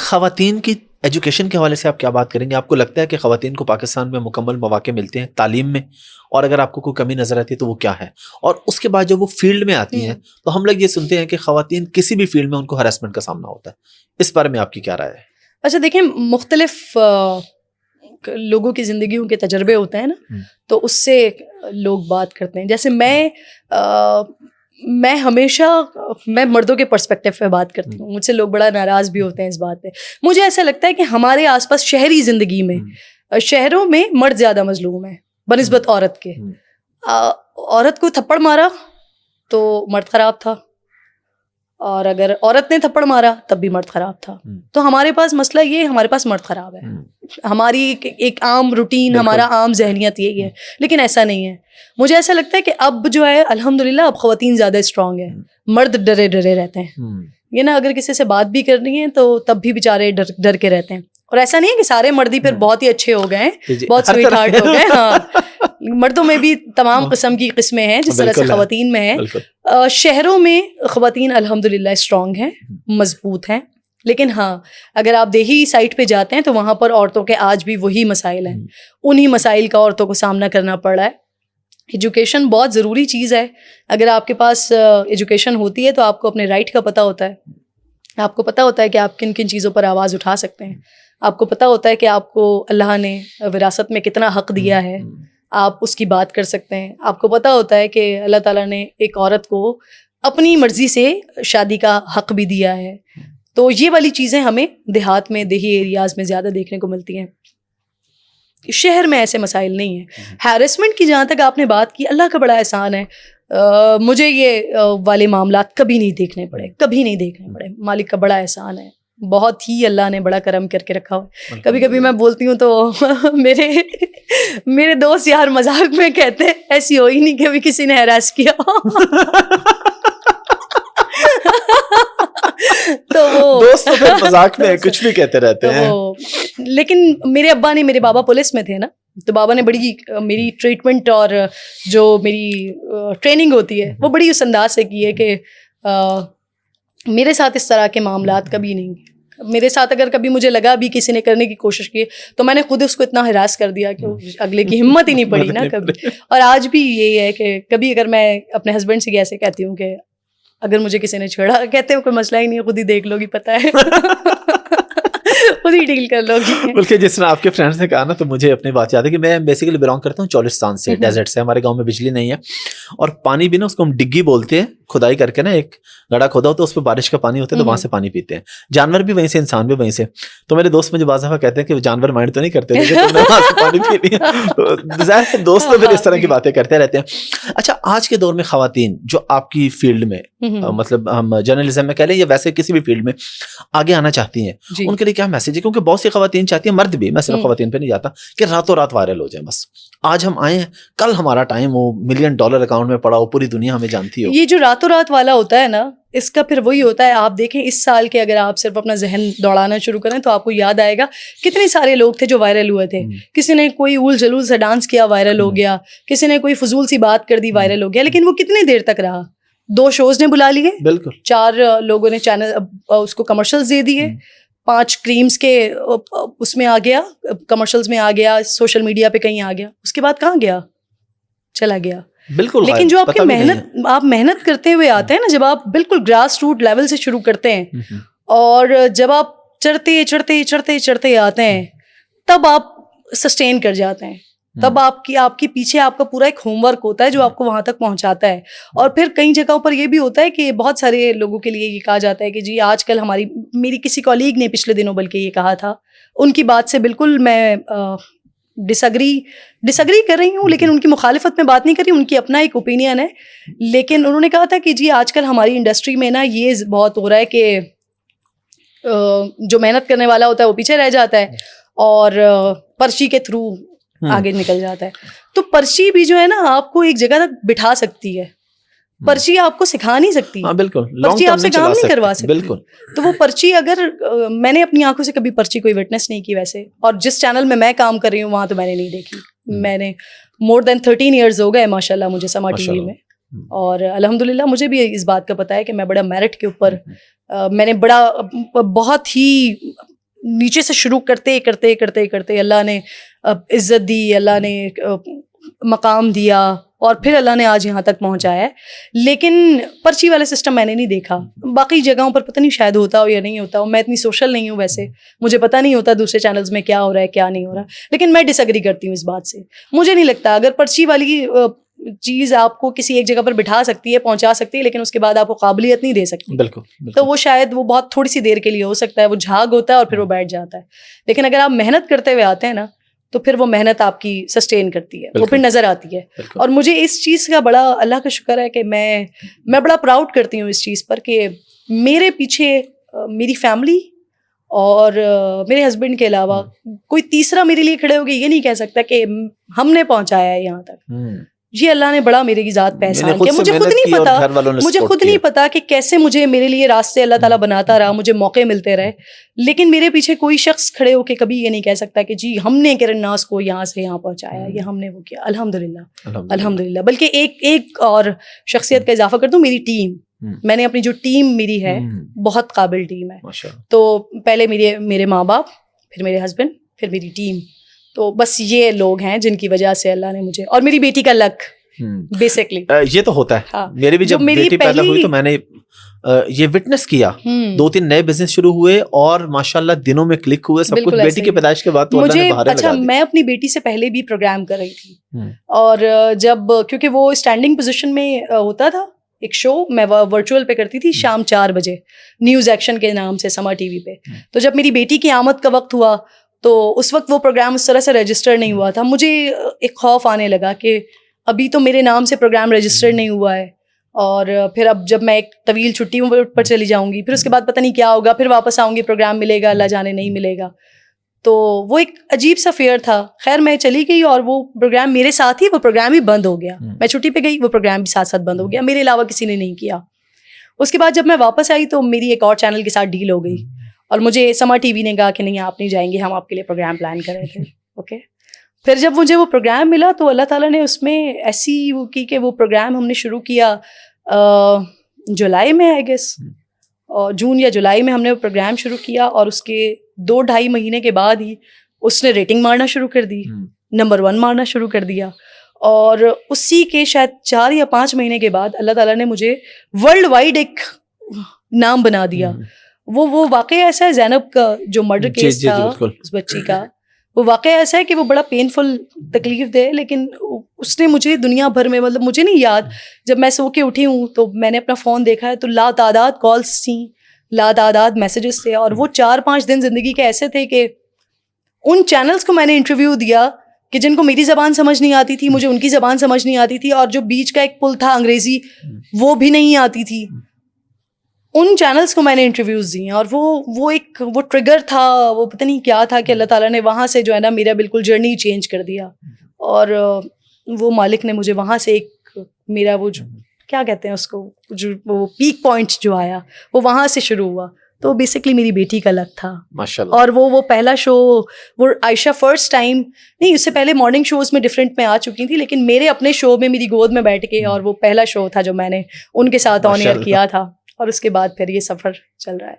خواتین کی ایجوکیشن کے حوالے سے آپ کیا بات کریں گے؟ آپ کو لگتا ہے کہ خواتین کو پاکستان میں مکمل مواقع ملتے ہیں تعلیم میں؟ اور اگر آپ کو کوئی کمی نظر آتی ہے تو وہ کیا ہے؟ اور اس کے بعد جب وہ فیلڈ میں آتی ہیں تو ہم لوگ یہ سنتے ہیں کہ خواتین کسی بھی فیلڈ میں ان کو ہراسمنٹ کا سامنا ہوتا ہے. اس بارے میں آپ کی کیا رائے ہے؟ اچھا دیکھیں، مختلف لوگوں کی زندگیوں کے تجربے ہوتے ہیں نا، تو اس سے لوگ بات کرتے ہیں. جیسے میں ہمیشہ مردوں کے پرسپیکٹیو پہ بات کرتی ہوں. مجھ سے لوگ بڑا ناراض بھی ہوتے ہیں اس بات پہ. مجھے ایسا لگتا ہے کہ ہمارے آس پاس شہری زندگی میں، شہروں میں مرد زیادہ مظلوم ہے بنسبت عورت کے. عورت کو تھپڑ مارا تو مرد خراب تھا، اور اگر عورت نے تھپڑ مارا تب بھی مرد خراب تھا. تو ہمارے پاس مسئلہ یہ، ہمارے پاس مرد خراب ہے. ہماری ایک عام روٹین، ہمارا عام ذہنیت یہی ہے. لیکن ایسا نہیں ہے. مجھے ایسا لگتا ہے کہ اب جو ہے الحمدللہ اب خواتین زیادہ اسٹرانگ ہیں. مرد ڈرے رہتے ہیں. یہ نا اگر کسی سے بات بھی کرنی ہے تو تب بھی بیچارے ڈر کے رہتے ہیں. اور ایسا نہیں ہے کہ سارے مردی پھر بہت ہی اچھے ہو گئے ہیں، بہت سویٹ ہارٹ ہو گئے. ہاں، مردوں میں بھی تمام قسم کی قسمیں ہیں جس طرح سے خواتین میں ہیں. شہروں میں خواتین الحمدللہ اسٹرانگ ہیں، مضبوط ہیں. لیکن ہاں، اگر آپ دیہی سائٹ پہ جاتے ہیں تو وہاں پر عورتوں کے آج بھی وہی مسائل ہیں. انہی مسائل کا عورتوں کو سامنا کرنا پڑ رہا ہے. ایجوکیشن بہت ضروری چیز ہے. اگر آپ کے پاس ایجوکیشن ہوتی ہے تو آپ کو اپنے رائٹ کا پتہ ہوتا ہے. آپ کو پتہ ہوتا ہے کہ آپ کن کن چیزوں پر آواز اٹھا سکتے ہیں. آپ کو پتہ ہوتا ہے کہ آپ کو اللہ نے وراثت میں کتنا حق دیا ہے، آپ اس کی بات کر سکتے ہیں. آپ کو پتہ ہوتا ہے کہ اللہ تعالیٰ نے ایک عورت کو اپنی مرضی سے شادی کا حق بھی دیا ہے. تو یہ والی چیزیں ہمیں دیہات میں، دیہی ایریاز میں زیادہ دیکھنے کو ملتی ہیں. شہر میں ایسے مسائل نہیں ہیں. ہیرسمنٹ کی جہاں تک آپ نے بات کی، اللہ کا بڑا احسان ہے. مجھے یہ والے معاملات کبھی نہیں دیکھنے پڑے. مالک کا بڑا احسان ہے. بہت ہی اللہ نے بڑا کرم کر کے رکھا ہوا. کبھی کبھی میں بولتی ہوں تو میرے دوست یار مذاق میں کہتے ہیں ایسی ہو ہی نہیں کبھی کسی نے ہراس کیا. تو دوست تو پھر مذاق میں کچھ بھی کہتے رہتے ہیں. لیکن میرے ابا نے، میرے بابا پولیس میں تھے نا، تو بابا نے بڑی میری ٹریٹمنٹ اور جو میری ٹریننگ ہوتی ہے وہ بڑی اس انداز سے کی ہے کہ میرے ساتھ اس طرح کے معاملات کبھی نہیں. میرے ساتھ اگر کبھی مجھے لگا بھی کسی نے کرنے کی کوشش کی تو میں نے خود اس کو اتنا ہراس کر دیا کہ اگلے کی ہمت ہی نہیں پڑی نا کبھی. اور آج بھی یہی ہے کہ کبھی اگر میں اپنے ہسبینڈ سے ایسے کہتی ہوں کہ اگر مجھے کسی نے چھیڑا، کہتے ہیں کوئی مسئلہ ہی نہیں ہے، خود ہی دیکھ لو گی، پتہ ہے خود ہی ڈیل کر لو گی. بلکہ جس طرح آپ کے فرینڈس نے کہا نا، تو مجھے اپنی بات یاد ہے کہ میں بیسیکلی بلانگ کرتا ہوں چولستان سے، ڈیزرٹ سے. ہمارے گاؤں میں بجلی نہیں ہے اور پانی بھی نا اس کو ہم ڈگی بولتے ہیں، کھدائی کر کے نا ایک گڑھا کھودا ہوتا ہے، اس پہ بارش کا پانی ہوتا ہے تو وہاں سے پانی پیتے ہیں. جانور بھی وہیں سے، انسان بھی وہیں سے. تو میرے دوست مجھے بعض دفعہ کہتے ہیں کہ جانور مائنڈ تو نہیں کرتے لیکن تم نے وہاں سے پانی پی لیا. ظاہر دوست تو پھر اس طرح کی باتیں کرتے رہتے ہیں. اچھا، آج کے دور میں خواتین جو آپ کی فیلڈ میں، مطلب ہم جرنلزم میں کہہ لیں یا ویسے کسی بھی فیلڈ میں آگے آنا چاہتی ہیں، ان کے لیے کیا میسج ہے؟ کیونکہ بہت سی خواتین چاہتی ہیں، مرد بھی، میں صرف خواتین پہ نہیں جاتا، کہ راتوں رات وائرل ہو جائے. بس آج ہم آئے ہیں، کل ہمارا ٹائم ہو، $1 ملین اکاؤنٹ میں پڑا ہو، پوری دنیا ہمیں جانتی ہو. یہ جو راتوں رات والا ہوتا ہے نا، اس کا پھر وہی ہوتا ہے. آپ دیکھیں اس سال کے اگر آپ صرف اپنا ذہن دوڑانا شروع کریں تو آپ کو یاد آئے گا کتنے سارے لوگ تھے جو وائرل ہوئے تھے. کسی نے کوئی اول جلول سے ڈانس کیا، وائرل ہو گیا. کسی نے کوئی فضول سی بات کر دی، وائرل ہو گیا. لیکن وہ کتنی دیر تک رہا؟ 2 شوز نے بلا لیے، بالکل 4 لوگوں نے چینل اس کو کمرشلز دے دیے، 5 کریمز کے اس میں آ گیا، کمرشلز میں آ گیا، سوشل میڈیا پہ کہیں آ گیا. اس کے بعد کہاں گیا؟ چلا گیا. بالکل. لیکن جو آپ کی محنت کرتے ہوئے آتے ہیں نا، جب آپ بالکل گراس روٹ لیول سے شروع کرتے ہیں اور جب آپ چڑھتے آتے ہیں، تب آپ سسٹین کر جاتے ہیں. تب آپ کی پیچھے آپ کا پورا ایک ہوم ورک ہوتا ہے جو آپ کو وہاں تک پہنچاتا ہے. اور پھر کئی جگہوں پر یہ بھی ہوتا ہے کہ بہت سارے لوگوں کے لیے یہ کہا جاتا ہے کہ جی آج کل میری کسی کولیگ نے پچھلے دنوں بلکہ یہ کہا تھا، ان کی بات سے بالکل میں ڈس اگری کر رہی ہوں، لیکن ان کی مخالفت میں بات نہیں کر رہی، ان کی اپنا ایک اوپینین ہے. لیکن انہوں نے کہا تھا کہ جی آج کل ہماری انڈسٹری میں نا یہ بہت ہو رہا ہے کہ جو محنت کرنے والا ہوتا ہے وہ پیچھے رہ جاتا ہے اور پرچی کے تھرو آگے نکل جاتا ہے. تو پرچی بھی جو ہے نا آپ کو ایک جگہ تک بٹھا سکتی ہے، پرچی آپ کو سکھا نہیں سکتی. بالکل، پرچی آپ سے کام نہیں کروا سکتی. بالکل. تو وہ پرچی اگر میں نے اپنی آنکھوں سے کبھی پرچی کوئی وٹنس نہیں کی ویسے، اور جس چینل میں کام کر رہی ہوں وہاں تو میں نے نہیں دیکھی. میں نے more than 13 years ہو گئے ماشاء اللہ مجھے سما ٹی وی میں، اور الحمدللہ مجھے بھی اس بات کا پتہ ہے کہ میں بڑا میرٹ کے اوپر میں نے بہت ہی نیچے سے شروع کرتے کرتے کرتے کرتے اللہ نے عزت دی, اللہ نے مقام دیا, اور پھر اللہ نے آج یہاں تک پہنچایا ہے. لیکن پرچی والا سسٹم میں نے نہیں دیکھا. باقی جگہوں پر پتہ نہیں شاید ہوتا ہو یا نہیں ہوتا ہو, میں اتنی سوشل نہیں ہوں ویسے, مجھے پتہ نہیں ہوتا دوسرے چینلز میں کیا ہو رہا ہے کیا نہیں ہو رہا. لیکن میں ڈس ایگری کرتی ہوں اس بات سے. مجھے نہیں لگتا اگر پرچی والی چیز آپ کو کسی ایک جگہ پر بٹھا سکتی ہے, پہنچا سکتی ہے, لیکن اس کے بعد آپ کو قابلیت نہیں دے سکتی. بالکل. تو وہ شاید وہ بہت تھوڑی سی دیر کے لیے ہو سکتا ہے, وہ جھاگ ہوتا ہے اور پھر وہ بیٹھ جاتا ہے. لیکن اگر آپ محنت کرتے ہوئے آتے ہیں نا تو پھر وہ محنت آپ کی سسٹین کرتی ہے, وہ پھر نظر آتی ہے. اور مجھے اس چیز کا بڑا اللہ کا شکر ہے کہ میں بڑا پراؤڈ کرتی ہوں اس چیز پر کہ میرے پیچھے میری فیملی اور میرے ہسبینڈ کے علاوہ کوئی تیسرا میرے لیے کھڑے ہو کے یہ نہیں کہہ سکتا کہ ہم نے پہنچایا ہے یہاں تک. یہ اللہ نے بڑا میرے کی ذات پہ احسان کیا. مجھے خود نہیں پتا کہ کیسے مجھے میرے لیے راستے اللہ تعالیٰ بناتا رہا, مجھے موقع ملتے رہے. لیکن میرے پیچھے کوئی شخص کھڑے ہو کے کبھی یہ نہیں کہہ سکتا کہ جی ہم نے کرن ناز کو یہاں سے یہاں پہنچایا, یہ ہم نے وہ کیا. الحمدللہ. بلکہ ایک اور شخصیت کا اضافہ کر دوں, میری ٹیم. میں نے اپنی جو ٹیم میری ہے بہت قابل ٹیم ہے. تو پہلے میرے ماں باپ, پھر میرے ہسبینڈ, پھر میری ٹیم. تو بس یہ لوگ ہیں جن کی وجہ سے اللہ نے مجھے, اور میری بیٹی کا لک بیسکلی. یہ تو ہوتا ہے. میری بھی جب بیٹی پیدا ہوئی تو میں نے یہ وٹنس کیا, 2-3 نئے بزنس شروع ہوئے اور ماشاءاللہ دنوں میں کلک ہوئے سب کچھ. بیٹی کے پیدائش کے بعد تو اللہ نے بہاریں لگا دی. اچھا, میں اپنی بیٹی سے پہلے بھی پروگرام کر رہی تھی, اور جب کیونکہ وہ اسٹینڈنگ پوزیشن میں ہوتا تھا ایک شو, میں ورچوئل پہ کرتی تھی شام 4 بجے نیوز ایکشن کے نام سے سما ٹی وی پہ. تو جب میری بیٹی کی آمد کا وقت ہوا تو اس وقت وہ پروگرام اس طرح سے رجسٹر نہیں ہوا تھا. مجھے ایک خوف آنے لگا کہ ابھی تو میرے نام سے پروگرام رجسٹر نہیں ہوا ہے, اور پھر اب جب میں ایک طویل چھٹی پر چلی جاؤں گی, پھر اس کے بعد پتہ نہیں کیا ہوگا, پھر واپس آؤں گی پروگرام ملے گا اللہ جانے نہیں ملے گا. تو وہ ایک عجیب سا فیئر تھا. خیر میں چلی گئی اور وہ پروگرام میرے ساتھ ہی, وہ پروگرام ہی بند ہو گیا. میں چھٹی پہ گئی, وہ پروگرام بھی ساتھ ساتھ بند ہو گیا, میرے علاوہ کسی نے نہیں کیا. اس کے بعد جب میں واپس آئی تو میری ایک اور چینل کے ساتھ ڈیل ہو گئی, اور مجھے سما ٹی وی نے کہا کہ نہیں آپ نہیں جائیں گے, ہم آپ کے لیے پروگرام پلان کر رہے تھے. اوکے. پھر جب مجھے وہ پروگرام ملا تو اللہ تعالیٰ نے اس میں ایسی وہ کی کہ وہ پروگرام ہم نے شروع کیا جولائی میں, آئی گیس جون یا جولائی میں ہم نے وہ پروگرام شروع کیا, اور اس کے 2-2.5 مہینے کے بعد ہی اس نے ریٹنگ مارنا شروع کر دی, نمبر 1 مارنا شروع کر دیا. اور اسی کے شاید 4 یا 5 مہینے کے بعد اللہ تعالیٰ نے مجھے ورلڈ وائڈ ایک نام بنا دیا. وہ واقعہ ایسا ہے, زینب کا جو مرڈر کیس تھا اس بچی کا, وہ واقعہ ایسا ہے کہ وہ بڑا پینفل تکلیف دہ, لیکن اس نے مجھے دنیا بھر میں, مطلب مجھے نہیں یاد, جب میں سو کے اٹھی ہوں تو میں نے اپنا فون دیکھا ہے تو لاتعداد کالس تھیں, لاتعداد میسیجز تھے, اور وہ 4-5 دن زندگی کے ایسے تھے کہ ان چینلز کو میں نے انٹرویو دیا کہ جن کو میری زبان سمجھ نہیں آتی تھی, مجھے ان کی زبان سمجھ نہیں آتی تھی, اور جو بیچ کا ایک پل تھا انگریزی وہ بھی نہیں آتی تھی. ان چینلز کو میں نے انٹرویوز دی ہیں, اور وہ ٹریگر تھا, وہ پتہ نہیں کیا تھا کہ اللہ تعالیٰ نے وہاں سے جو ہے نا میرا بالکل جرنی چینج کر دیا. اور وہ مالک نے مجھے وہاں سے ایک میرا وہ کیا کہتے ہیں اس کو, جو وہ پیک پوائنٹ جو آیا وہ وہاں سے شروع ہوا. تو بیسکلی میری بیٹی کا لک تھا ماشاءاللہ. اور وہ پہلا شو, وہ عائشہ فرسٹ ٹائم نہیں, اس سے پہلے مارننگ شوز میں ڈفرینٹ میں آ چکی تھی, لیکن میرے اپنے شو میں میری گود میں بیٹھ کے, اور وہ پہلا شو تھا جو میں نے ان کے ساتھ آن ایئر کیا تھا, اور اس کے بعد پھر یہ سفر چل رہا ہے.